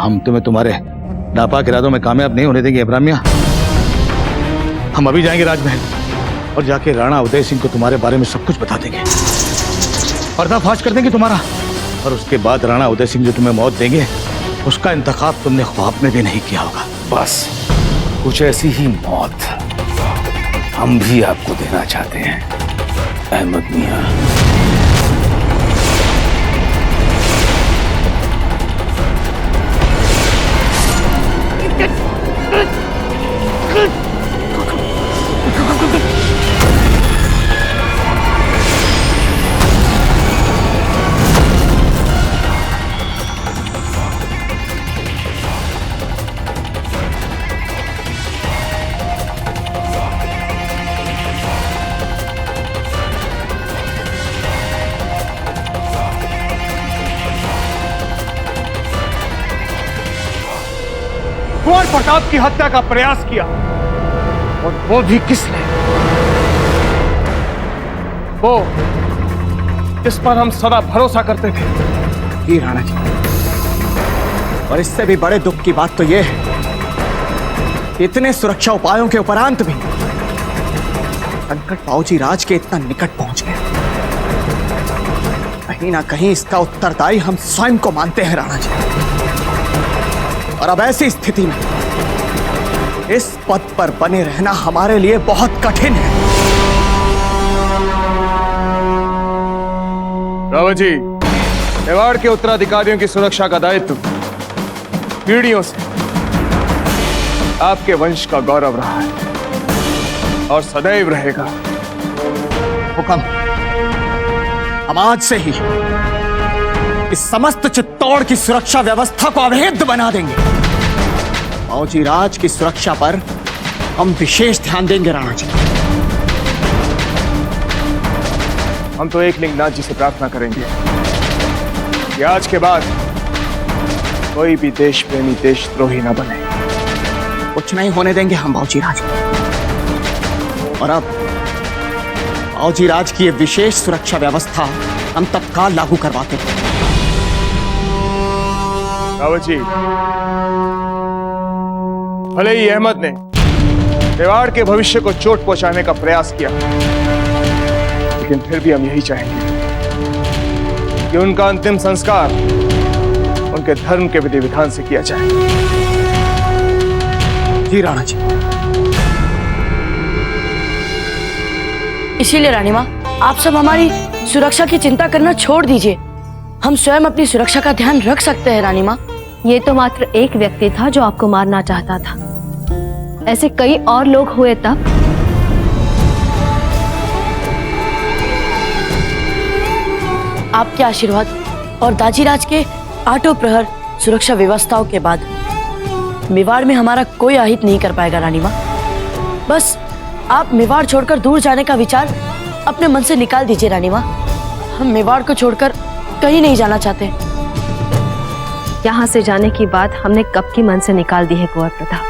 हम तुम्हें तुम्हारे नापाक इरादों में कामयाब नहीं होने देंगे इब्राहिमिया। हम अभी जाएंगे राजमहल और जाके राणा उदय सिंह को तुम्हारे बारे में सब कुछ बता देंगे, पर्दाफाश कर देंगे तुम्हारा। और उसके बाद राणा उदय सिंह जो तुम्हें मौत देंगे उसका इंतखाब तुमने ख्वाब में भी नहीं किया होगा। बस कुछ ऐसी ही मौत हम भी आपको देना चाहते हैं अहमद मियां। कुंवर प्रताप की हत्या का प्रयास किया, और वो भी किसने? वो जिस पर हम सदा भरोसा करते थे। जी राणा जी, और इससे भी बड़े दुख की बात तो यह है, इतने सुरक्षा उपायों के उपरांत भी संकट बाबूजी राज के इतना निकट पहुंच गया। कहीं ना कहीं इसका उत्तरदायी हम स्वयं को मानते हैं राणा जी। और अब ऐसी स्थिति में इस पद पर बने रहना हमारे लिए बहुत कठिन है। रावत जी, मेवाड़ के उत्तराधिकारियों की सुरक्षा का दायित्व पीढ़ियों से आपके वंश का गौरव रहा है और सदैव रहेगा। हुक्म, हम आज से ही इस समस्त चित्तौड़ की सुरक्षा व्यवस्था को अवैध बना देंगे। बाबूजी राज की सुरक्षा पर हम विशेष ध्यान देंगे राणा जी। हम तो एक लिंगनाथ जी से प्रार्थना करेंगे कि आज के बाद कोई भी देश प्रेमी देशद्रोही न बने। कुछ नहीं होने देंगे हम बाबूजी राज। और अब बाबूजी राज की ये विशेष सुरक्षा व्यवस्था हम तत्काल लागू करवाते हैं। रावत जी, भले ही अहमद ने मेवाड़ के भविष्य को चोट पहुंचाने का प्रयास किया, लेकिन फिर भी हम यही चाहेंगे कि उनका अंतिम संस्कार उनके धर्म के विधि विधान से किया जाए। जी राणा जी। इसीलिए रानी माँ, आप सब हमारी सुरक्षा की चिंता करना छोड़ दीजिए। हम स्वयं अपनी सुरक्षा का ध्यान रख सकते हैं रानी माँ। ये तो मात्र एक व्यक्ति था जो आपको मारना चाहता था, ऐसे कई और लोग हुए तब। आपके आशीर्वाद और दाजीराज के 8 प्रहर सुरक्षा व्यवस्थाओं के बाद मेवाड़ में हमारा कोई अहित नहीं कर पाएगा रानी माँ। बस आप मेवाड़ छोड़कर दूर जाने का विचार अपने मन से निकाल दीजिए रानी माँ। हम मेवाड़ को छोड़कर कहीं नहीं जाना चाहते। यहाँ से जाने की बात हमने कब की मन से निकाल दी है कुंवर प्रताप।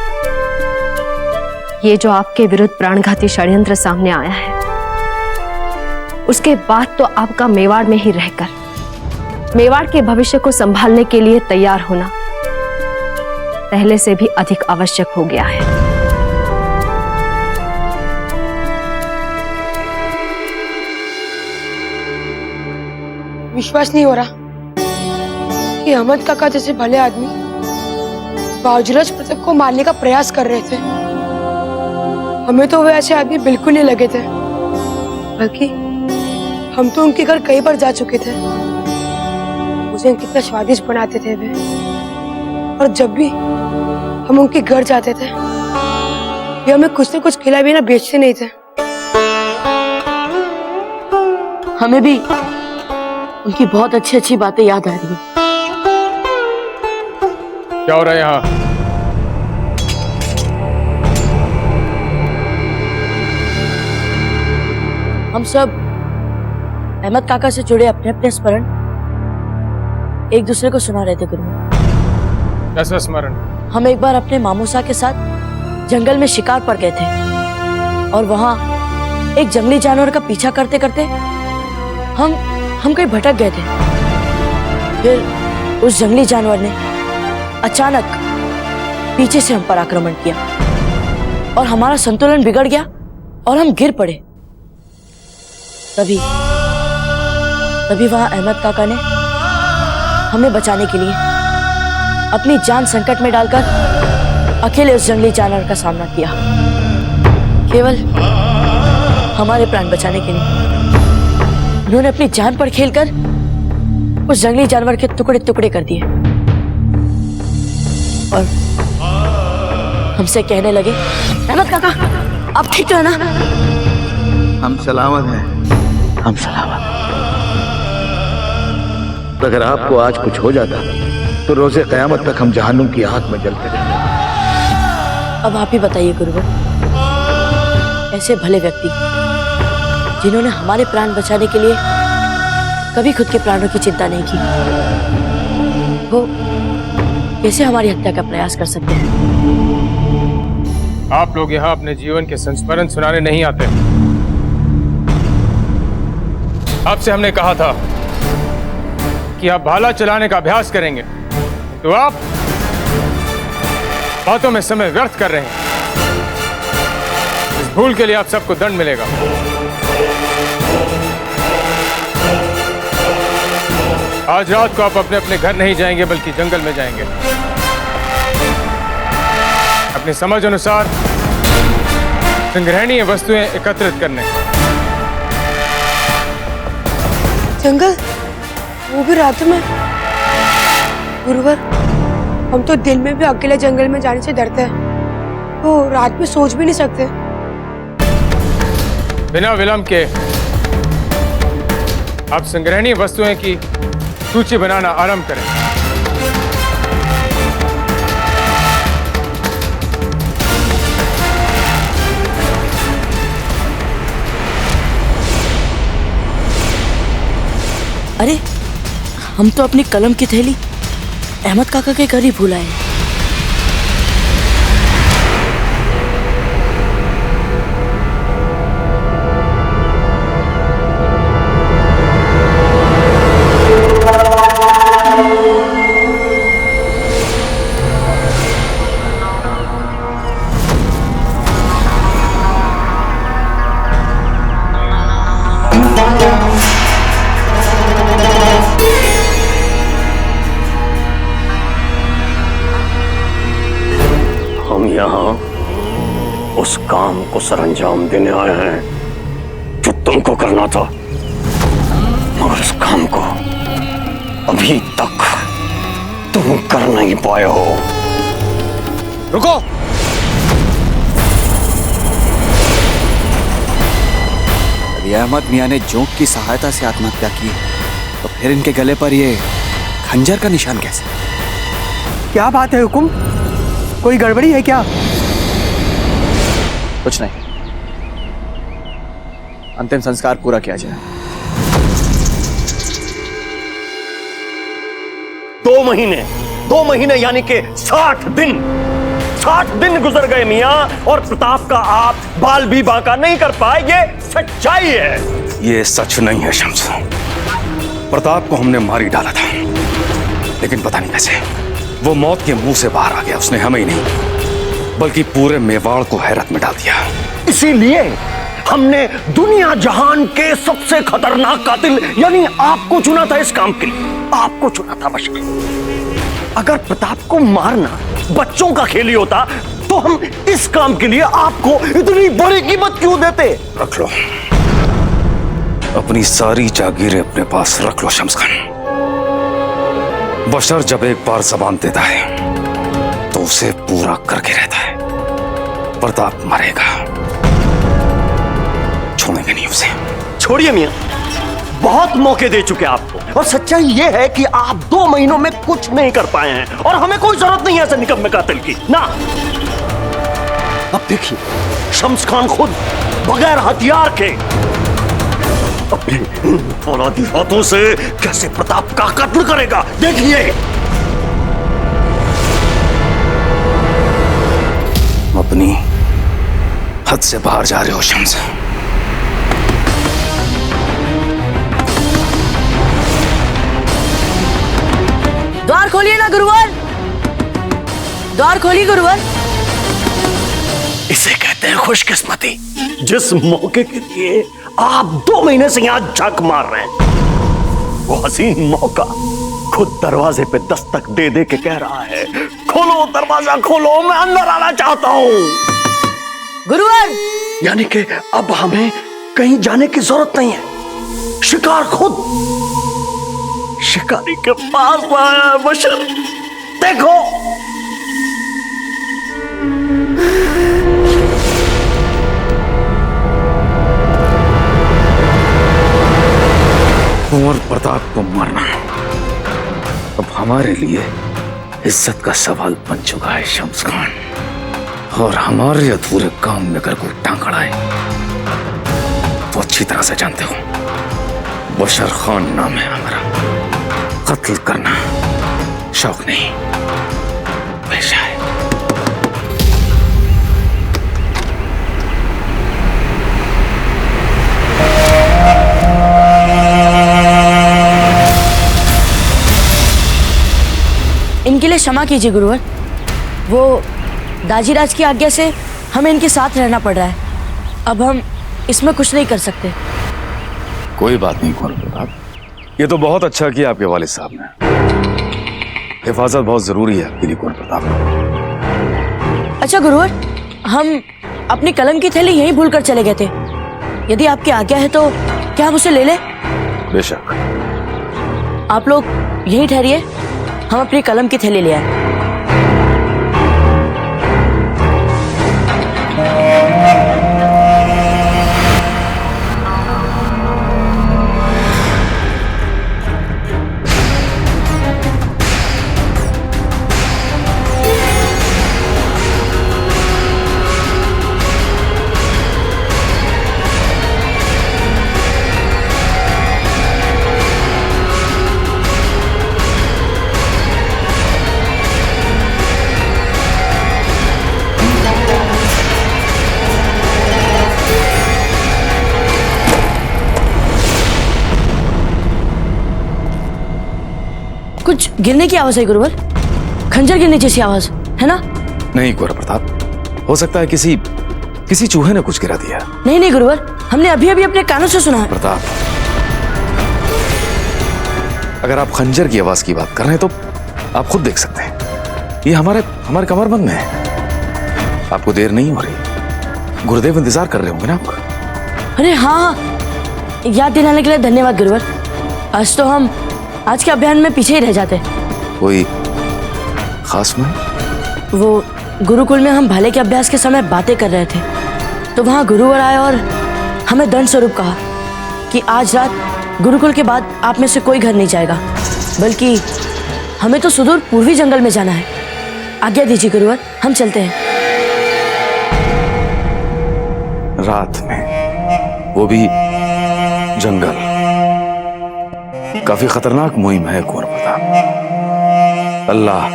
ये जो आपके विरुद्ध प्राणघाती षड्यंत्र सामने आया है, उसके बाद तो आपका मेवाड़ में ही रहकर मेवाड़ के भविष्य को संभालने के लिए तैयार होना पहले से भी अधिक आवश्यक हो गया है। विश्वास नहीं हो रहा कि अहमद काका जैसे भले आदमी बावजूद प्रताप को मारने का प्रयास कर रहे थे। हमें तो वे ऐसे आदमी बिल्कुल नहीं लगे थे, बल्कि हम तो उनके घर कई बार जा चुके थे। मुझे कितना स्वादिष्ट बनाते थे वे, और जब भी हम उनके घर जाते थे वे हमें कुछ न कुछ खिला बिना बेचते नहीं थे। हमें भी उनकी बहुत अच्छी अच्छी बातें याद आ रही है। क्या हो रहा है यहाँ? हम सब अहमद काका से जुड़े अपने अपने स्मरण एक दूसरे को सुना रहे थे गुरु। कैसा स्मरण? हम एक बार अपने मामूसा के साथ जंगल में शिकार पर गए थे, और वहां एक जंगली जानवर का पीछा करते करते हम कहीं भटक गए थे। फिर उस जंगली जानवर ने अचानक पीछे से हम पर आक्रमण किया और हमारा संतुलन बिगड़ गया और हम गिर पड़े। तभी वहां अहमद काका ने हमें बचाने के लिए अपनी जान संकट में डालकर अकेले उस जंगली जानवर का सामना किया, केवल हमारे प्राण बचाने के लिए। उन्होंने अपनी जान पर खेलकर उस जंगली जानवर के टुकड़े टुकड़े कर दिए और हमसे कहने लगे, अहमद काका आप ठीक तो है ना? हम सलामत हैं, हम सलामत। अगर आपको आज कुछ हो जाता तो रोजे कयामत तक हम जहन्नुम की आग में जलते रहते। अब आप ही बताइए गुरुवर, ऐसे भले व्यक्ति जिन्होंने हमारे प्राण बचाने के लिए कभी खुद के प्राणों की चिंता नहीं की, वो कैसे हमारी हत्या का प्रयास कर सकते हैं? आप लोग यहाँ अपने जीवन के संस्मरण सुनाने नहीं आते। आपसे हमने कहा था कि आप भाला चलाने का अभ्यास करेंगे, तो आप बातों में समय व्यर्थ कर रहे हैं। इस भूल के लिए आप सबको दंड मिलेगा। आज रात को आप अपने अपने घर नहीं जाएंगे बल्कि जंगल में जाएंगे, अपनी समझ अनुसार संग्रहणीय वस्तुएं एकत्रित करने। जंगल, वो भी रात में? गुरुवर, हम तो दिन में भी अकेले जंगल में जाने से डरते हैं, तो रात में सोच भी नहीं सकते। बिना विलंब के आप संग्रहणीय वस्तुएं की सूची बनाना आरंभ करें। अरे हम तो अपनी कलम की थैली अहमद काका के घर ही भूल आए। हम यहाँ उस काम को सरंजाम देने आए हैं जो तुमको करना था, मगर उस काम को अभी तक तुम कर नहीं पाए हो। रुको! यदि अहमद मियां ने जोंक की सहायता से आत्महत्या की, तो फिर इनके गले पर ये खंजर का निशान कैसे? क्या बात है हुकुम, कोई गड़बड़ी है क्या? कुछ नहीं, अंतिम संस्कार पूरा किया जाए। 2 महीने यानी कि 60 दिन गुजर गए मियां, और प्रताप का आप बाल भी बांका नहीं कर पाए। ये सच्चाई है। ये सच नहीं है शम्स। प्रताप को हमने मार ही डाला था, लेकिन पता नहीं कैसे वो मौत के मुंह से बाहर आ गया। उसने हमें ही नहीं बल्कि पूरे मेवाड़ को हैरत में डाल दिया। इसीलिए हमने दुनिया जहान के सबसे खतरनाक कातिल यानी आपको चुना था इस काम के लिए। आपको चुना था बशर। अगर प्रताप को मारना बच्चों का खेल ही होता तो हम इस काम के लिए आपको इतनी बड़ी कीमत क्यों देते? रख लो अपनी सारी जागीरें, अपने पास रख लो शम्स खान। बशर जब एक बार जबान देता है तो उसे पूरा करके रहता है। प्रताप मरेगा, छोड़ेंगे नहीं उसे। छोड़िए मियां, बहुत मौके दे चुके आपको, और सच्चाई यह है कि आप 2 महीनों में कुछ नहीं कर पाए हैं, और हमें कोई जरूरत नहीं है ऐसे निकम्मे कातिल की ना। अब देखिए शम्स खान खुद बगैर हथियार के अपनी फौलादी हाथों से कैसे प्रताप का कत्ल करेगा, देखिए। अपनी हद से बाहर जा रहे हो शम्स। द्वार खोलिए ना गुरुवर। द्वार खोली गुरुवर। इसे कहते हैं खुशकिस्मती। जिस मौके के लिए आप 2 महीने से यहां झक मार रहे हैं, वो हसीन मौका खुद दरवाजे पे दस्तक दे दे के कह रहा है, खोलो दरवाजा खोलो, मैं अंदर आना चाहता हूं। गुरुवर, यानी कि अब हमें कहीं जाने की जरूरत नहीं है। शिकार खुद शिकारी के पास आया है। बशर देखो, कुंवर प्रताप को मारना अब हमारे लिए इज्जत का सवाल बन चुका है शम्स खान, और हमारे अधूरे काम में अगर कोई टांग अड़ाए तो अच्छी तरह से जानते हो, बशर खान नाम है हमारा। कत्ल करना शौक नहीं, पेशा है। इनके लिए क्षमा कीजिए गुरुवर। वो दाजीराज की आज्ञा से हमें इनके साथ रहना पड़ रहा है। अब हम इसमें कुछ नहीं कर सकते। कोई बात नहीं कुंवर प्रताप, ये तो बहुत अच्छा किया आपके वालिद साहब ने। हिफाजत बहुत जरूरी है आपके लिए कुंवर प्रताप। अच्छा गुरुवर, हम अपनी कलम की थैली यहीं भूल कर चले गए थे। यदि आपकी आज्ञा है तो क्या हम उसे ले लें? बेशक। आप लोग यहीं ठहरिए, हम अपनी कलम की थैली ले आए। कुछ गिरने की आवाज है गुरुवर, खंजर गिरने जैसी आवाज है ना? नहीं कुंवर प्रताप, हो सकता है किसी चूहे ने कुछ गिरा दिया। नहीं नहीं गुरुवर, हमने अभी अभी अपने कानों से सुना है। प्रताप, अगर आप खंजर की आवाज की बात कर रहे हैं तो आप खुद देख सकते हैं, ये हमारे कमरबंद में है। आपको देर नहीं हो रही, गुरुदेव इंतजार कर रहे होंगे ना आपका। अरे हाँ, याद दिलाने के लिए धन्यवाद गुरुवर। आज तो हम आज के अभियान में पीछे ही रह जाते। कोई खास में? वो गुरुकुल में हम भाले के अभ्यास के समय बातें कर रहे थे, तो वहाँ गुरुवर आए और हमें दंड स्वरूप कहा कि आज रात गुरुकुल के बाद आप में से कोई घर नहीं जाएगा, बल्कि हमें तो सुदूर पूर्वी जंगल में जाना है। आज्ञा दीजिए गुरुवर, हम चलते हैं। रात में, वो भी जंगल, काफी खतरनाक मुहिम है कुंवर प्रताप। अल्लाह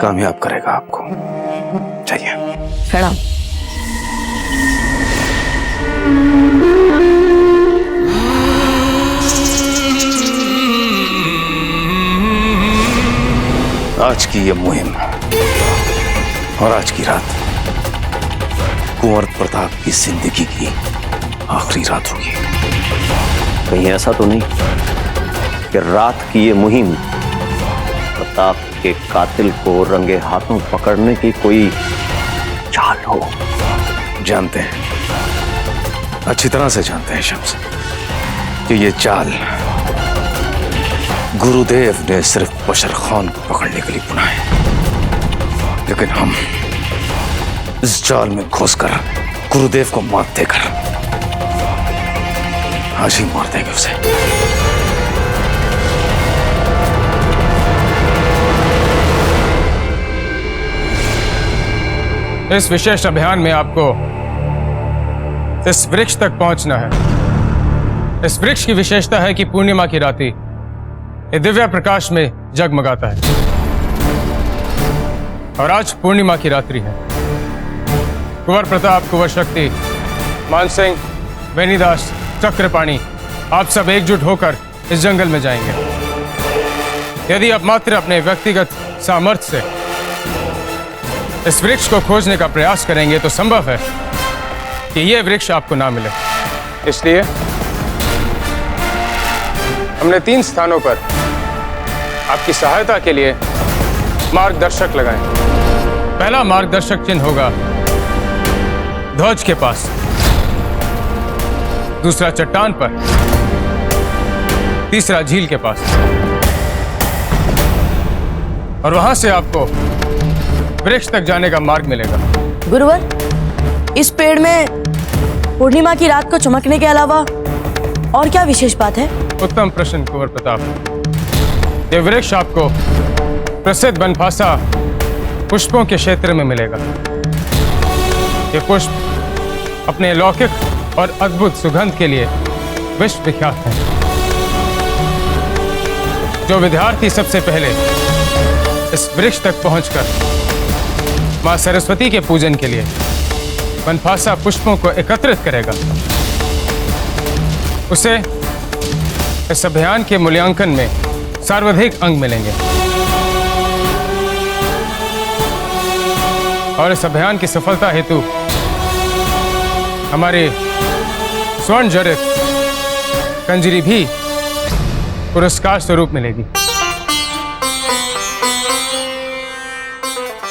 कामयाब करेगा आपको। चाहिए प्रणाम। आज की ये मुहिम और आज की रात कुंवर प्रताप की जिंदगी की आखिरी रात होगी। कहीं ऐसा तो नहीं कि रात की ये मुहिम प्रताप के कातिल को रंगे हाथों पकड़ने की कोई चाल हो? जानते हैं, अच्छी तरह से जानते हैं शम्स, कि ये चाल गुरुदेव ने सिर्फ बशर खान को पकड़ने के लिए बुनाया है। लेकिन हम इस जाल में घुसकर गुरुदेव को मात देकर आज ही मार देंगे उसे। इस विशेष अभियान में आपको इस वृक्ष तक पहुंचना है। इस वृक्ष की विशेषता है कि पूर्णिमा की रात्रि ये दिव्य प्रकाश में जगमगाता है, और आज पूर्णिमा की रात्रि है। कुंवर प्रताप, कुंवर शक्ति, मानसिंह, वेणीदास, चक्रपाणी, आप सब एकजुट होकर इस जंगल में जाएंगे। यदि आप मात्र अपने व्यक्तिगत सामर्थ्य से इस वृक्ष को खोजने का प्रयास करेंगे तो संभव है कि यह वृक्ष आपको ना मिले। इसलिए हमने 3 स्थानों पर आपकी सहायता के लिए मार्गदर्शक लगाए। पहला मार्गदर्शक चिन्ह होगा ध्वज के पास, दूसरा चट्टान पर, तीसरा झील के पास। और वहां से आपको वृक्ष तक जाने का मार्ग मिलेगा। गुरुवर, इस पेड़ में पूर्णिमा की रात को चमकने के अलावा और क्या विशेष बात है? उत्तम प्रश्न कुंवर प्रताप। ये वृक्ष आपको प्रसिद्ध बनफासा पुष्पों के क्षेत्र में मिलेगा। ये पुष्प अपने लौकिक और अद्भुत सुगंध के लिए विश्व विख्यात हैं। जो विद्यार्थी सबसे पहले इस वृक्ष तक पहुंचकर मां सरस्वती के पूजन के लिए बनफासा पुष्पों को एकत्रित करेगा, उसे इस अभियान के मूल्यांकन में सर्वाधिक अंक मिलेंगे। और इस अभियान की सफलता हेतु हमारे स्वर्ण जड़ित कंजरी भी पुरस्कार स्वरूप मिलेगी,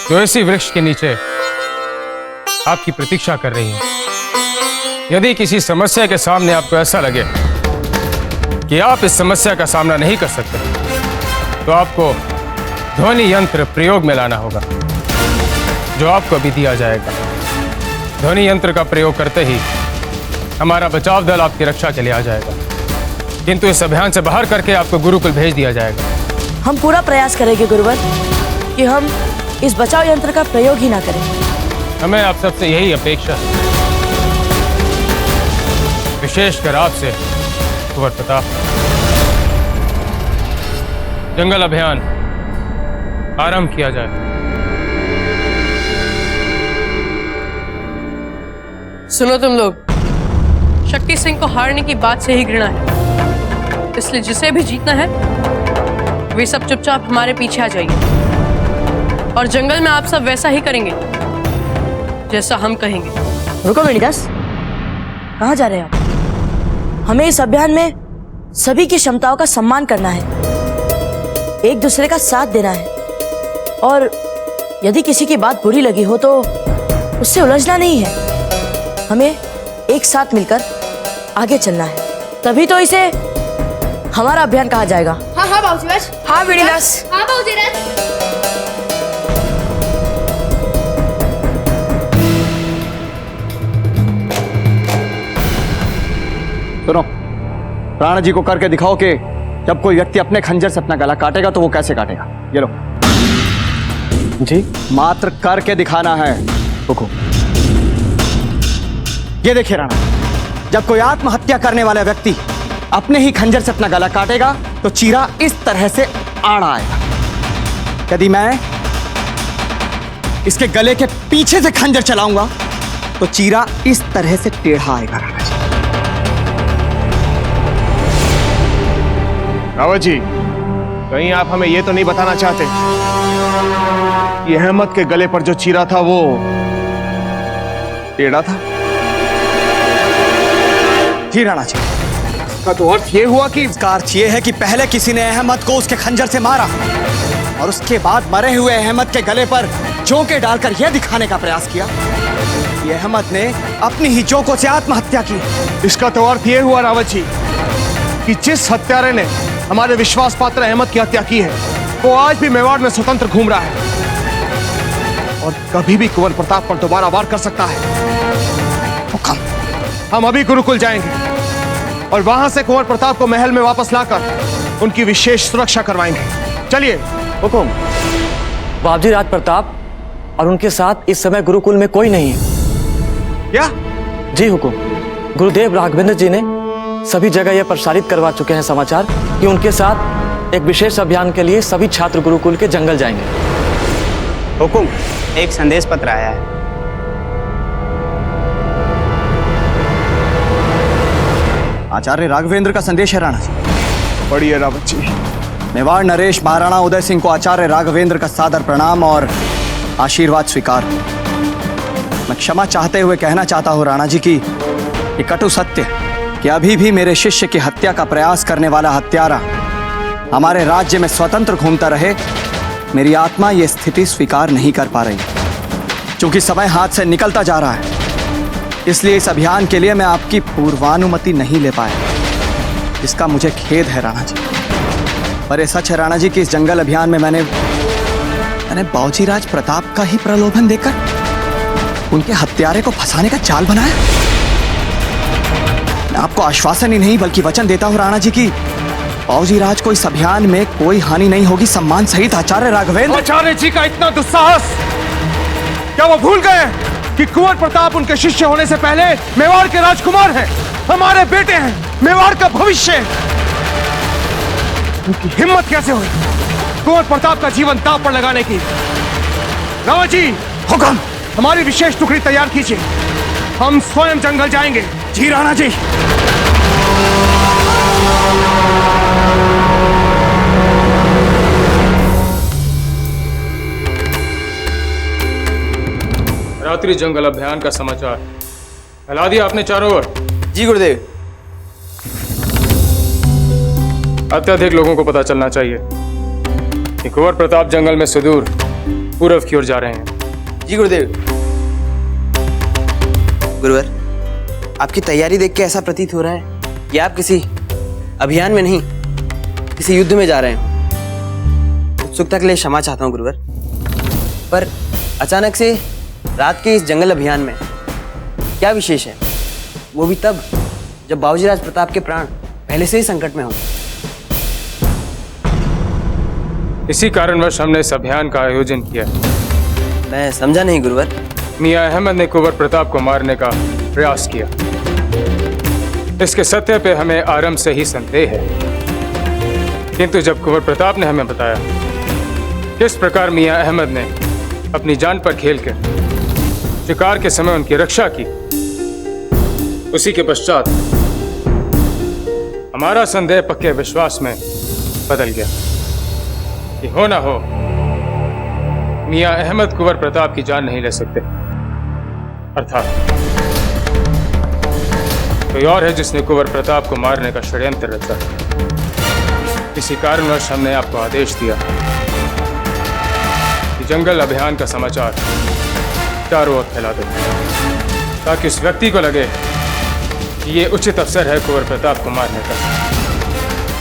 जो इसी वृक्ष के नीचे आपकी प्रतीक्षा कर रही है। यदि किसी समस्या के सामने आपको ऐसा लगे कि आप इस समस्या का सामना नहीं कर सकते, तो आपको ध्वनि यंत्र प्रयोग में लाना होगा, जो आपको अभी दिया जाएगा। ध्वनि यंत्र का प्रयोग करते ही हमारा बचाव दल आपकी रक्षा के लिए आ जाएगा, किंतु इस अभियान से बाहर करके आपको गुरुकुल भेज दिया जाएगा। हम पूरा प्रयास करेंगे गुरुवर कि हम इस बचाव यंत्र का प्रयोग ही ना करें। हमें आप सबसे यही अपेक्षा है, विशेषकर आपसे कुंवर प्रताप। जंगल अभियान आरंभ किया जाए। सुनो तुम लोग, शक्ति सिंह को हारने की बात से ही घृणा है, इसलिए जिसे भी जीतना है वे सब चुपचाप हमारे पीछे आ जाइए, और जंगल में आप सब वैसा ही करेंगे जैसा हम कहेंगे। रुको वेणीदास, कहाँ जा रहे हैं आप? हमें इस अभियान में सभी की क्षमताओं का सम्मान करना है, एक दूसरे का साथ देना है, और यदि किसी की बात बुरी लगी हो तो उससे उलझना नहीं है। हमें एक साथ मिलकर आगे चलना है, तभी तो इसे हमारा अभियान कहा जाएगा। हाँ हाँ बाबूजी, हाँ वेणीदास, हाँ बाबूजी। सुनो, प्राण जी को करके दिखाओ कि जब कोई व्यक्ति अपने खंजर से अपना गला काटेगा तो वो कैसे काटेगा। ये लो जी, मात्र करके दिखाना है। रुको, ये देखिए राणा, जब कोई आत्महत्या करने वाला व्यक्ति अपने ही खंजर से अपना गला काटेगा तो चीरा इस तरह से आड़ा आएगा। यदि मैं इसके गले के पीछे से खंजर चलाऊंगा तो चीरा इस तरह से टेढ़ा आएगा। राणा जी, रावत जी, कहीं आप हमें यह तो नहीं बताना चाहते कि अहमद के गले पर जो चीरा था वो टेढ़ा था? जी राणा जी, का तो अर्थ ये हुआ कि इसका अर्थ ये है कि पहले किसी ने अहमद को उसके खंजर से मारा और उसके बाद मरे हुए अहमद के गले पर जोंके डालकर यह दिखाने का प्रयास किया कि अहमद ने अपनी ही जोंकों से आत्महत्या की। इसका तो अर्थ ये हुआ रावत जी कि जिस हत्यारे ने हमारे विश्वास पात्र अहमद की हत्या की है वो आज भी मेवाड़ में स्वतंत्र घूम रहा है और कभी भी कुंवर प्रताप पर दोबारा वार कर सकता है। हुक्म। हम अभी गुरुकुल जाएंगे और वहां से कुंवर प्रताप को महल में वापस लाकर उनकी विशेष सुरक्षा करवाएंगे। चलिए। हुकुम। बाबूजी राज प्रताप और उनके साथ इस समय गुरुकुल में कोई नहीं है। क्या? जी हुकुम। गुरुदेव राघवेंद्र जी ने सभी जगह यह प्रसारित करवा चुके हैं समाचार कि उनके साथ एक विशेष अभियान के लिए सभी छात्र गुरुकुल के जंगल जाएंगे। हुकुम, एक संदेश पत्र आया है। आचार्य राघवेंद्र का संदेश है राणा जी। पढ़िए रावत जी। मेवाड़ नरेश महाराणा उदय सिंह को आचार्य राघवेंद्र का सादर प्रणाम और आशीर्वाद स्वीकार। मैं क्षमा चाहते हुए कहना चाहता हूं राणा जी की ये कटु सत्य कि अभी भी मेरे शिष्य की हत्या का प्रयास करने वाला हत्यारा हमारे राज्य में स्वतंत्र घूमता रहे, मेरी आत्मा ये स्थिति स्वीकार नहीं कर पा रही। क्योंकि समय हाथ से निकलता जा रहा है, इसलिए इस अभियान के लिए मैं आपकी पूर्वानुमति नहीं ले पाया, इसका मुझे खेद है राणा जी। पर ये सच है राणा जी कि इस जंगल अभियान में मैंने बावजीराज प्रताप का ही प्रलोभन देकर उनके हत्यारे को फंसाने का चाल बनाया। मैं आपको आश्वासन ही नहीं बल्कि वचन देता हूं राणा जी की बावजीराज को इस अभियान में कोई हानि नहीं होगी। सम्मान सहित आचार्य राघवेंद्र। आचार्य जी का इतना दुस्साहस, क्या वो भूल गए कि कुंवर प्रताप उनके शिष्य होने से पहले मेवाड़ के राजकुमार हैं, हमारे बेटे हैं, मेवाड़ का भविष्य। उनकी हिम्मत कैसे हुई कुंवर प्रताप का जीवन दांव पर लगाने की? रावण जी, हुक्म, हमारी विशेष टुकड़ी तैयार कीजिए, हम स्वयं जंगल जाएंगे। जी राणा जी। रात्रि जंगल अभियान का समाचार फैला दिया आपने चारों ओर। जी गुरुदेव। अत्यधिक लोगों को पता चलना चाहिए कि कुंवर प्रताप जंगल में सुदूर पूर्व की ओर जा रहे हैं। जी गुरुदेव। गुरुवर, आपकी तैयारी देख के ऐसा प्रतीत हो रहा है कि आप किसी अभियान में नहीं, किसी युद्ध में जा रहे हैं। उत्सुकता के लिए क्षमा चाहता हूँ गुरुवर, पर अचानक से रात के इस जंगल अभियान में क्या विशेष है, वो भी तब जब बावजीराज प्रताप के प्राण पहले से ही संकट में हों। इसी कारणवश हमने इस अभियान का आयोजन किया। मैं समझा नहीं गुरुवर। मियां अहमद ने कुंवर प्रताप को मारने का प्रयास किया। इसके सत्य पे हमें आरंभ से ही संदेह है, किंतु जब कुंवर प्रताप ने हमें बताया किस प्रकार मियां अहमद ने अपनी जान पर खेलकर शिकार के समय उनकी रक्षा की, उसी के पश्चात हमारा संदेह पक्के विश्वास में बदल गया कि हो ना हो मियां अहमद कुंवर प्रताप की जान नहीं ले सकते, अर्थात कोई और है जिसने कुंवर प्रताप को मारने का षड्यंत्र रचा। इसी कारणवश हमने आपको आदेश दिया कि जंगल अभियान का समाचार चारों ओर फैला दो, ताकि उस व्यक्ति को लगे कि ये उचित अवसर है कुंवर प्रताप को मारने का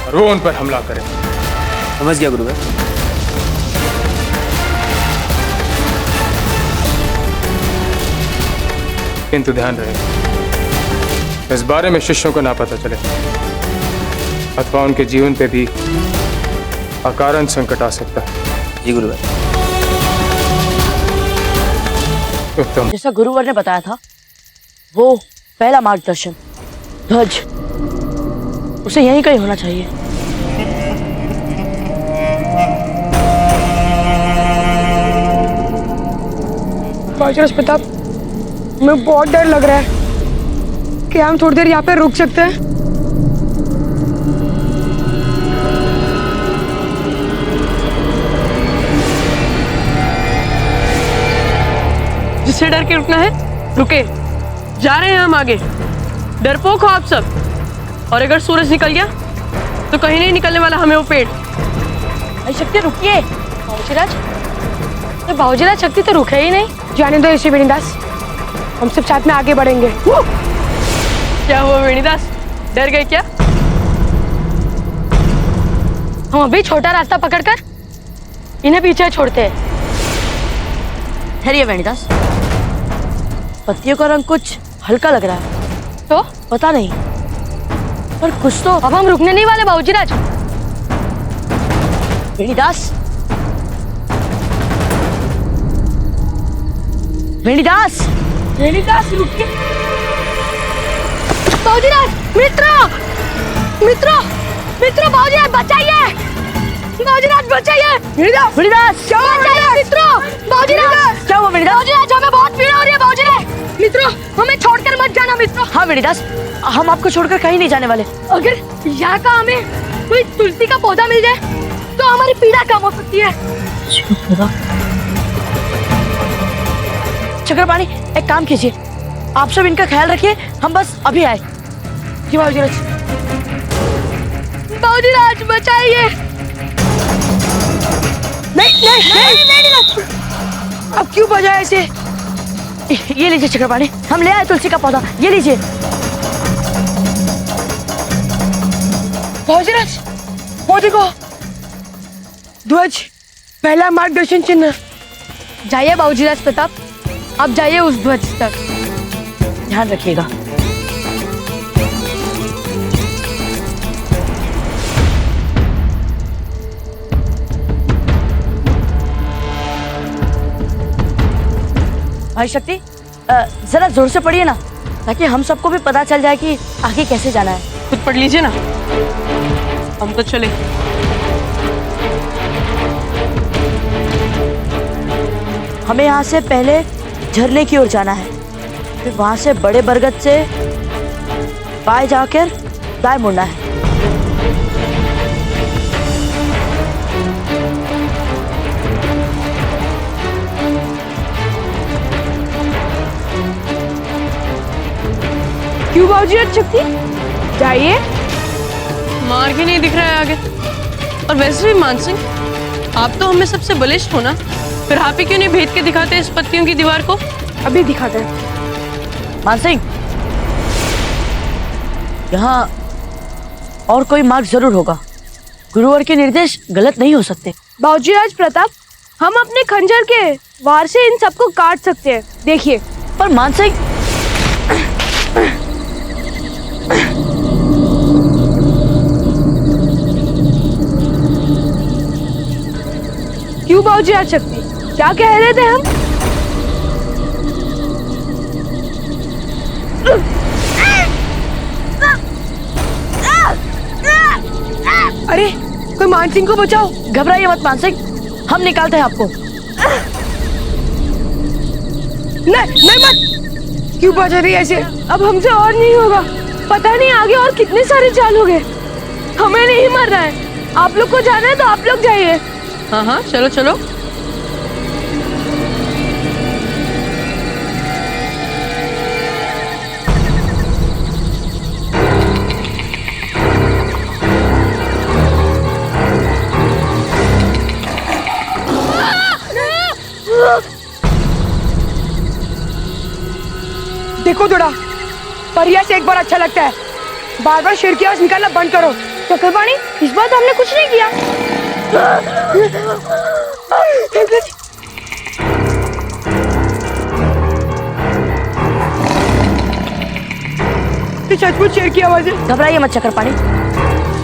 और वो उन पर हमला करे। समझ गया गुरुवर। किंतु ध्यान रहे, इस बारे में शिष्यों को ना पता चले अथवा उनके जीवन पे भी अकारण संकट आ सकता है। जी गुरुवर। उत्तम। जैसा गुरुवर ने बताया था, वो पहला मार्गदर्शन ध्वज उसे यहीं कहीं होना चाहिए। बावजीराज प्रताप, हमें बहुत डर लग रहा है। क्या हम थोड़ी देर यहाँ पे रुक सकते हैं? जिससे डर के रुकना है रुके, जा रहे हैं हम आगे। डरपोक हो आप सब, और अगर सूरज निकल गया तो कहीं नहीं निकलने वाला हमें वो पेड़। भाई शक्ति रुकिए। बावजीराज, बावजीराज शक्ति तो रुके ही नहीं। जाने दो इसे वेणीदास, हम सब साथ में आगे बढ़ेंगे। क्या हुआ वेणीदास, डर गए क्या? हम अभी छोटा रास्ता पकड़कर इन्हें पीछे छोड़ते हैं। ठहरिए वेणीदास, पत्तियों का रंग कुछ हल्का लग रहा है। तो पता नहीं, पर कुछ तो। अब हम रुकने नहीं वाले बावजीराज। वेणीदास, वेणीदास, वेणीदास रुकिए। बावजीराज, मित्रों, मित्रों, मित्रों, बावजीराज बचाइए, बावजीराज बचाइए। वेणीदास, वेणीदास, बचाइए मित्रों, बावजीराज। क्या हुआ वेणीदास? बावजीराज, हमें बहुत पीड़ा हो रही है बावजीराज। मित्रों, हमें छोड़कर मत जाना मित्रों। हाँ वेणीदास, हम आपको छोड़कर कहीं नहीं जाने वाले। अगर यहाँ का हमें कोई तुलसी का पौधा मिल जाए तो हमारी पीड़ा कम हो सकती है। चक्रपाणी एक काम कीजिए, आप सब इनका ख्याल रखिए, हम बस अभी आए। जी बाबूजी। बाबूजी राज बचाइए। नहीं। अब क्यों बजाया इसे? ये लीजिए चक्रपाणी, हम ले आए तुलसी का पौधा, ये लीजिए। बाबूजी वो देखो, ध्वज, पहला मार्गदर्शन चिन्ह। जाइए बाबूजी राज प्रताप, अब जाइए उस ध्वज तक। ध्यान रखिएगा। भाई शक्ति, जरा जोर से पढ़िए ना, ताकि हम सबको भी पता चल जाए कि आगे कैसे जाना है। खुद पढ़ लीजिए ना, हम तो चले। हमें यहाँ से पहले झरने की ओर जाना है, फिर वहां से बड़े बरगद से बाएं जाकर दाएं मुड़ना है। क्यों बाबूजी राज शक्ति? जाइए। मार्ग ही नहीं दिख रहा है आगे। और वैसे भी मान सिंह, आप तो हमें सबसे बलिष्ठ हो ना, फिर आप ही क्यों नहीं भेद के दिखाते इस पत्तियों की दीवार को? अभी दिखाते हैं। मान सिंह, यहाँ और कोई मार्ग जरूर होगा। गुरुवर के निर्देश गलत नहीं हो सकते। बाबूजी राज प्रताप, हम अपने खंजर के वार से इन सबको काट सकते हैं, देखिए। पर मान सिंह, क्यों बाबूजी राज शक्ति, क्या कह रहे थे हम? अरे कोई मान सिंह को बचाओ। घबराइए मत मान सिंह, हम निकालते हैं आपको। नहीं मत। क्यों बचा रही है ऐसे? अब हमसे और नहीं होगा। पता नहीं आगे और कितने सारे चाल हो गए। हमें नहीं मरना है। आप लोग को जाना है तो आप लोग जाइए। हाँ, चलो चलो। देखो थोड़ा, परिया से एक बार अच्छा लगता है, बार बार शेर की आवाज निकालना बंद करो। चक्रपाणी, इस बार तो हमने कुछ नहीं किया। तो सचमुच शेर की आवाज है। घबराइए मत चक्रपाणी,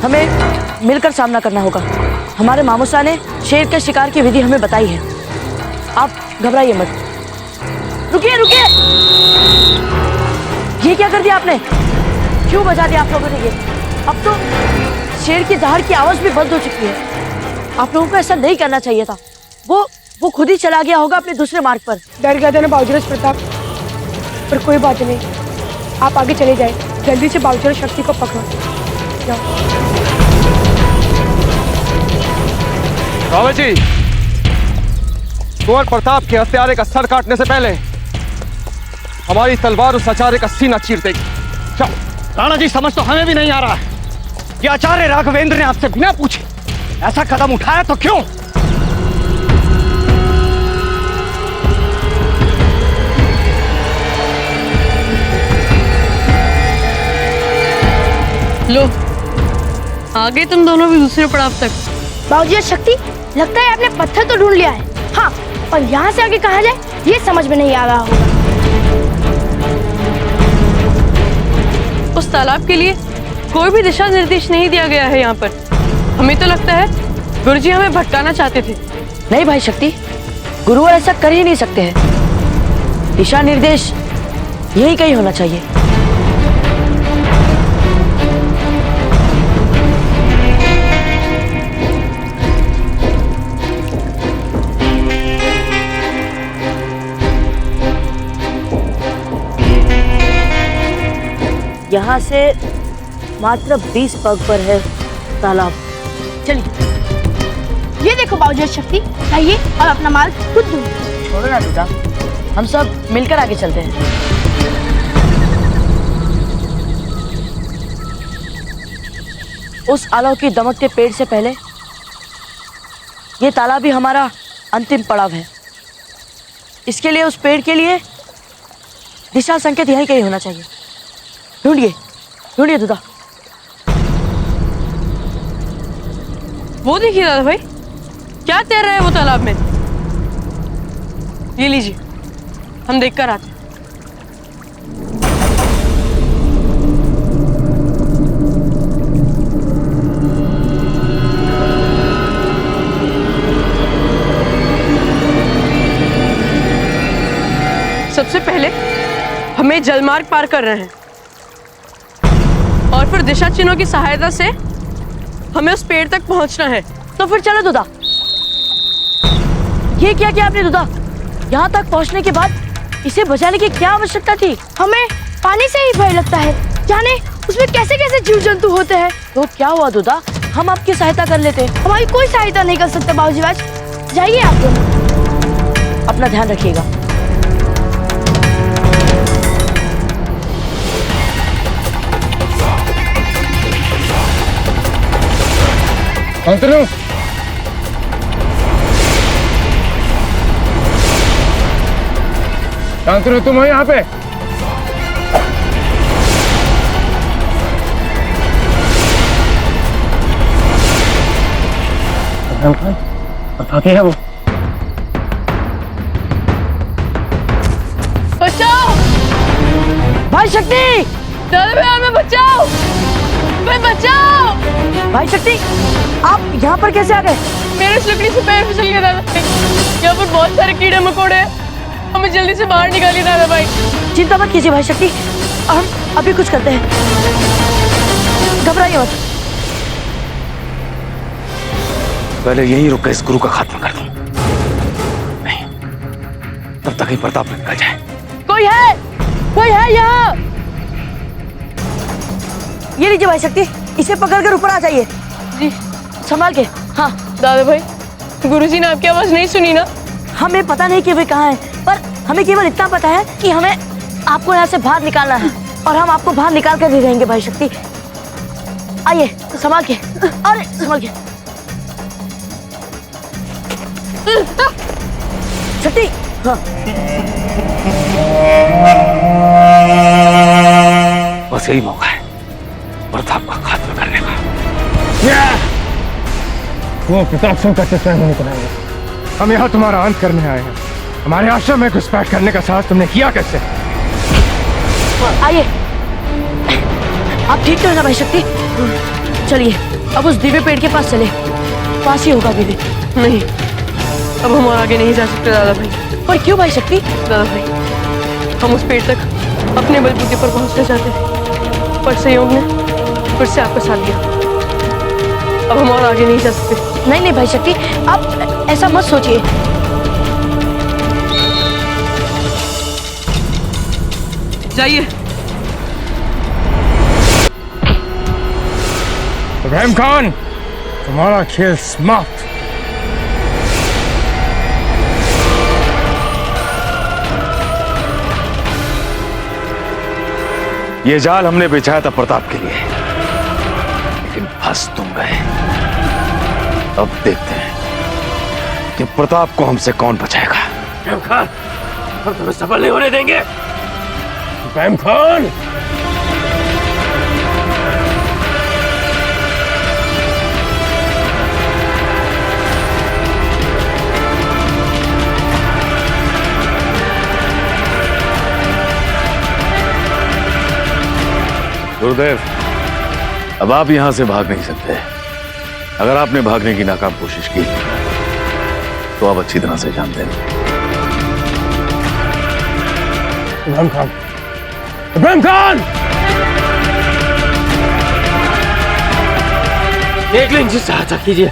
हमें मिलकर सामना करना होगा। हमारे मामूसा ने शेर के शिकार की विधि हमें बताई है। आप घबराइए मत। रुकिए। ये क्या कर दिया आपने? क्यों बजा दिया आप लोगों ने ये? अब तो शेर की दहाड़ की आवाज भी बंद हो चुकी है। आप लोगों को ऐसा नहीं करना चाहिए था। वो खुद ही चला गया होगा अपने दूसरे मार्ग पर। डर गया था ना बाबूजी राज प्रताप, पर कोई बात नहीं, आप आगे चले जाए। जल्दी से बाबूजी राज शक्ति को पकड़ो। जाओ। रावत जी, कुंवर प्रताप के हत्यारे का सर काटने से पहले हमारी तलवार उस आचार्य का सीना चीर देगी। राणा जी, समझ तो हमें भी नहीं आ रहा है कि आचार्य राघवेंद्र ने आपसे बिना पूछे ऐसा कदम उठाया तो क्यों? लो, आगे तुम दोनों भी दूसरे पड़ाव तक। बाबूजी राज शक्ति, लगता है आपने पत्थर तो ढूंढ लिया है। हाँ, पर यहाँ से आगे कहाँ जाए ये समझ में नहीं आ रहा होगा। उस तालाब के लिए कोई भी दिशा निर्देश नहीं दिया गया है यहाँ पर। हमें तो लगता है गुरुजी हमें भटकाना चाहते थे। नहीं भाई शक्ति, गुरुवर ऐसा कर ही नहीं सकते हैं। दिशा निर्देश यही कहीं होना चाहिए। यहाँ से मात्र 20 पग पर है तालाब। चलिए। ये देखो बाबूजी राज शक्ति, आइए और अपना मार्ग खुद ढूंढिए। छोड़ो ना बेटा, हम सब मिलकर आगे चलते हैं। उस आलव की दमकते पेड़ से पहले ये तालाब भी हमारा अंतिम पड़ाव है। इसके लिए उस पेड़ के लिए दिशा संकेत यहीं कहीं होना चाहिए। ढूंढिए ढूंढिए दुदा। वो देखिए दादा भाई, क्या तैर रहा है वो तालाब में। ये लीजिए, हम देख कर आते हैं। सबसे पहले हमें जलमार्ग पार कर रहे हैं और फिर दिशा चिन्हों की सहायता से हमें उस पेड़ तक पहुंचना है। तो फिर चलो दुदा। ये क्या किया आपने दुदा? यहाँ तक पहुँचने के बाद इसे बचाने की क्या आवश्यकता थी? हमें पानी से ही भय लगता है, जाने उसमें कैसे कैसे जीव जंतु होते हैं। तो क्या हुआ दुदा, हम आपकी सहायता कर लेते। हमारी कोई सहायता नहीं कर सकता बाबूजी राज। जाइए आप दोनों। अपना ध्यान रखिएगा। शांतनु, शांतनु तुम हो यहाँ पे? बताते हैं वो। बचाओ भाई शक्ति, दादा भाई, हमें बचाओ भाई, बचाओ भाई शक्ति, आप यहाँ पर कैसे आ गए? मेरे इस लकड़ी से पैर फिसल गया दादा भाई। यहाँ पर बहुत सारे कीड़े मकोड़े हैं, हमें जल्दी से बाहर निकालिए दादा भाई। चिंता मत कीजिए भाई शक्ति, हम अभी कुछ करते हैं, घबराइए मत। पहले यही रुक कर इस गुरु का खात्मा कर दूं। नहीं, तब तक ही प्रताप निकल जाए। कोई है यहाँ। ये लीजिए भाई शक्ति, इसे पकड़कर ऊपर आ जाइए। जी, संभाल के। हाँ दादा भाई, गुरुजी ने आपकी आवाज नहीं सुनी ना? हमें पता नहीं कि वे कहाँ हैं, पर हमें केवल इतना पता है कि हमें आपको यहाँ से बाहर निकालना है और हम आपको बाहर निकाल कर भी रहेंगे भाई शक्ति। आइए, संभाल के। अरे संभाल के शक्ति। हाँ बस यही मौका है प्रताप का खात्मा करने का। वो प्रताप सिंह का चेष्टा नहीं कराएंगे। हम यहाँ तुम्हारा अंत करने आए हैं। हमारे आश्रम में घुसपैठ करने का साहस तुमने किया कैसे? आइए, आप ठीक तो है ना भाई शक्ति? चलिए अब उस दिव्य पेड़ के पास चले, पास ही होगा दिव्य। नहीं, अब हम आगे नहीं जा सकते दादा भाई। पर क्यों भाई शक्ति? दादा भाई, हम उस पेड़ तक अपने बलबूते पर पहुंचना चाहते थे, पर संयोग ने फिर से आपका साथ दिया। अब हम और आगे नहीं जा सकते। नहीं नहीं भाई शक्ति, आप ऐसा मत सोचिए। जाइए। इब्राहिम खान, तुम्हारा खेल समाप्त। ये जाल हमने बिछाया था प्रताप के लिए, लेकिन फंस तुम गए। अब देखते हैं कि प्रताप को हमसे कौन बचाएगा। खान, हम तुम्हें सफल नहीं होने देंगे। इब्राहिम खान, गुरुदेव, अब आप यहां से भाग नहीं सकते। अगर आपने भागने की नाकाम कोशिश की तो आप अच्छी तरह से जानते हैं। इब्राहिम खान, इब्राहिम खान, देख लें, जिस सहायता कीजिए।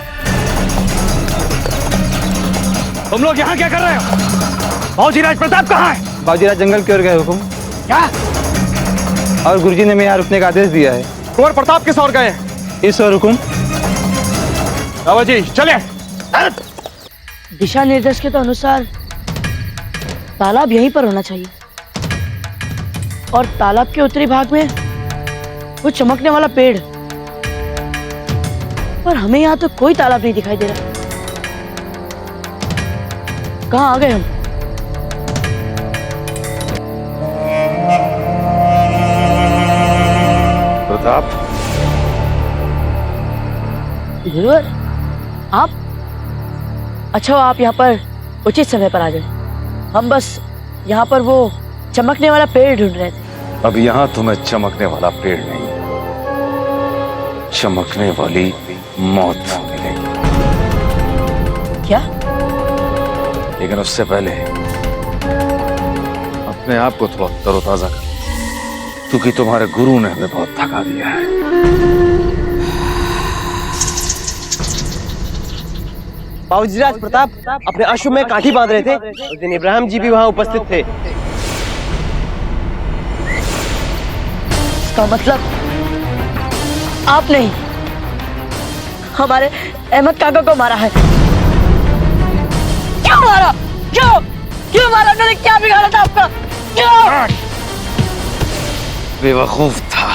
तुम लोग यहाँ क्या कर रहे हो? बाबूजी राज प्रताप कहाँ है? बाबूजी राज जंगल की ओर गए हुकुम। क्या? और गुरुजी ने हमें यहाँ रुकने का आदेश दिया है। कुंवर प्रताप किस ओर गए? इस ओर हुकुम। बाबूजी चले। दिशा निर्देश के तो अनुसार तालाब यहीं पर होना चाहिए और तालाब के उत्तरी भाग में वो चमकने वाला पेड़, पर हमें यहाँ तो कोई तालाब नहीं दिखाई दे रहा। कहाँ आ गए हम? प्रताप, गुरुवर, आप? अच्छा, आप यहाँ पर उचित समय पर आ गए। हम बस यहाँ पर वो चमकने वाला पेड़ ढूंढ रहे थे। अब यहां तुम्हें चमकने वाला पेड़ नहीं, चमकने वाली मौत मिलेगी। क्या? लेकिन उससे पहले अपने आप को थोड़ा तरोताजा कर, क्योंकि तुम्हारे गुरु ने हमें बहुत थका दिया है। बाबूजीराज प्रताप अपने अश्व में काठी बांध रहे थे। उस दिन इब्राहिम जी भी वहां उपस्थित थे। इसका मतलब आपने ही हमारे अहमद काका को मारा है। क्यों मारा? क्यों मारा? उन्होंने क्या बिगाड़ा था आपका? क्यों? बेवकूफ था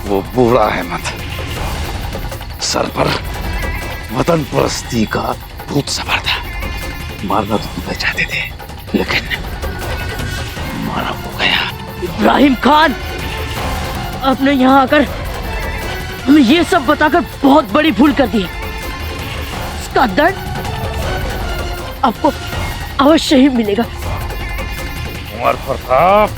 वो बूढ़ा अहमद, सर पर वतन परस्ती का भूत सवार था। मारना तो तुम्हें चाहते थे, लेकिन मारा हो गया। इब्राहिम खान, आपने यहाँ आकर हमें ये सब बताकर बहुत बड़ी भूल कर दी है। इसका दर्द आपको अवश्य ही मिलेगा। उमर प्रताप,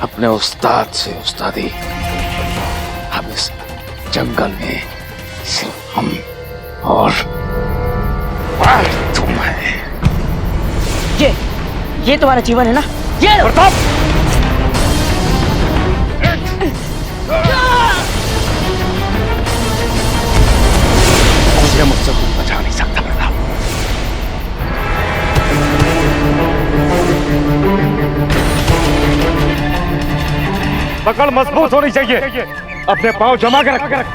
अपने उस्ताद से उस्तादी, हम इस जंगल में सिर्फ हम और तुम है। ये तुम्हारा जीवन है ना? ये प्रताप, मुझे मुझसे कुछ बचा नहीं सकता प्रताप। पकड़ मजबूत होनी चाहिए, अपने पांव जमा कर रख,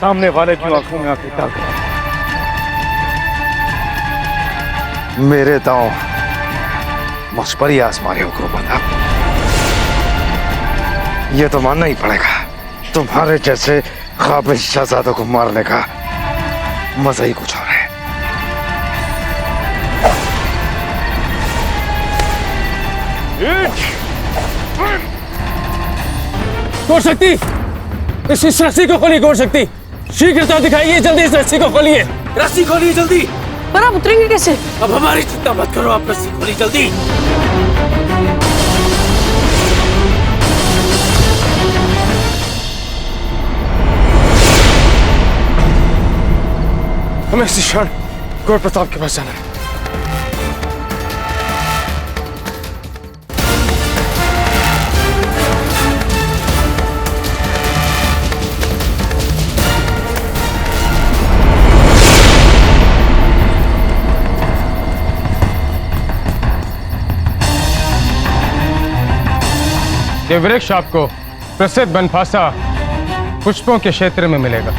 सामने वाले की आंखों में आंखें डाल। मेरे दांव मुझ पर ही आजमा रहे हो गुरु प्रताप। ये तो मानना ही पड़ेगा, तुम्हारे जैसे काबिल शहजादों को मारने का मजा ही कुछ और है। गौर शक्ति, इस रस्सी को खोलिए। गौर शक्ति, शीघ्रता दिखाइए, जल्दी इस रस्सी को खोलिए। रस्सी खोलिए जल्दी। पर आप उतरेंगे कैसे? अब हमारी चिंता मत करो, आप रस्सी खोलिए जल्दी। हमें इसी क्षण गौर प्रताप के पास जाना है। ये वृक्ष आपको प्रसिद्ध बनफासा पुष्पों के क्षेत्र में मिलेगा।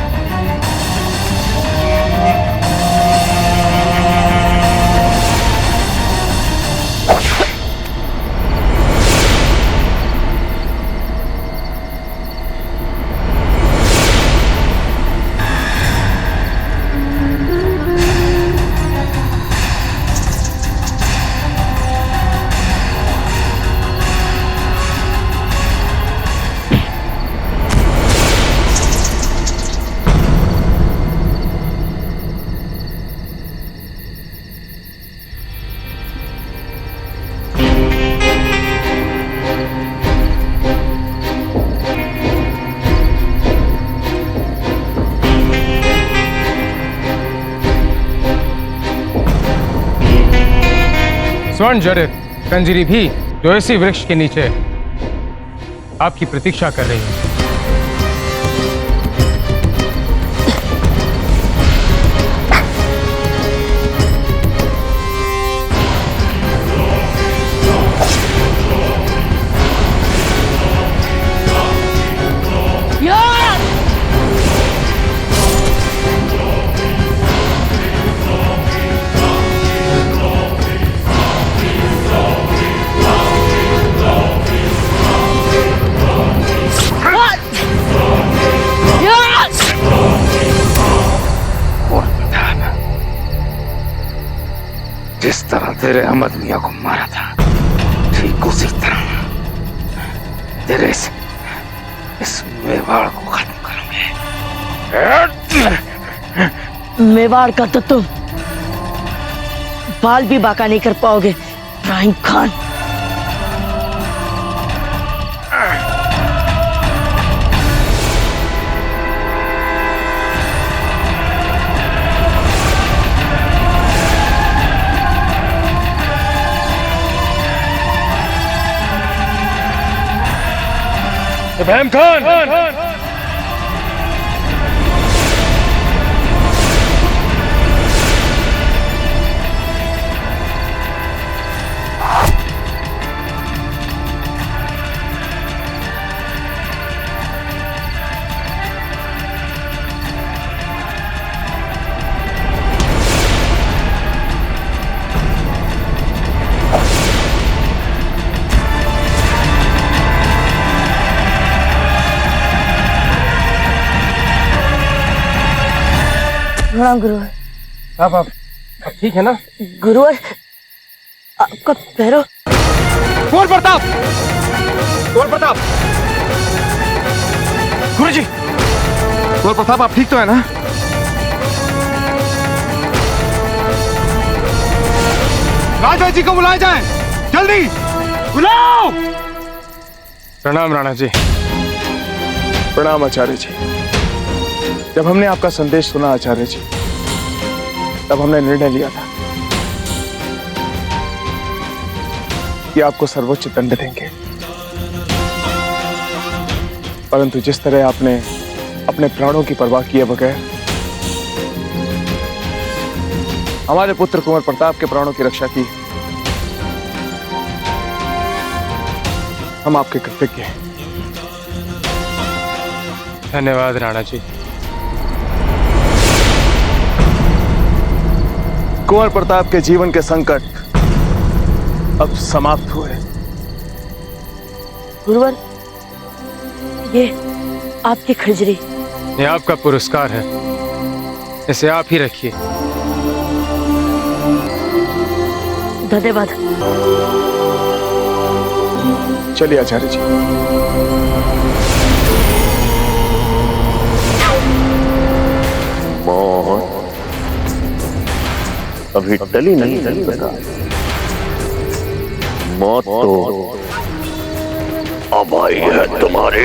स्वर्ण जड़ित कंजरी भी जो इसी वृक्ष के नीचे आपकी प्रतीक्षा कर रही है। या! तरह तेरे अहमद मियां को मारा था, ठीक उसी तरह तेरे इस मेवाड़ को खत्म करूंगे। मेवाड़ का तो तुम बाल भी बाका नहीं कर पाओगे इब्राहिम खान। इब्राहिम खान, प्रणाम गुरुवर। आप ठीक है ना? गुरुवर, आपका पैरों। कुंवर प्रताप, कुंवर प्रताप, गुरुजी, कुंवर प्रताप आप ठीक तो है ना? राजभाई जी को बुलाया जाए, जल्दी बुलाओ। प्रणाम राणा जी। प्रणाम आचार्य जी। जब हमने आपका संदेश सुना आचार्य जी, तब हमने निर्णय लिया था कि आपको सर्वोच्च दंड देंगे, परंतु जिस तरह आपने अपने प्राणों की परवाह किए बगैर हमारे पुत्र कुंवर प्रताप के प्राणों की रक्षा की, हम आपके कृतज्ञ हैं। धन्यवाद राणा जी। कुंवर प्रताप के जीवन के संकट अब समाप्त हुए। गुरुवर, ये आपकी खजरी। ये आपका पुरस्कार है, इसे आप ही रखिए। धन्यवाद। चलिए आचार्य जी। अभी टली नहीं लगा, मौत तो अब आई है तुम्हारी।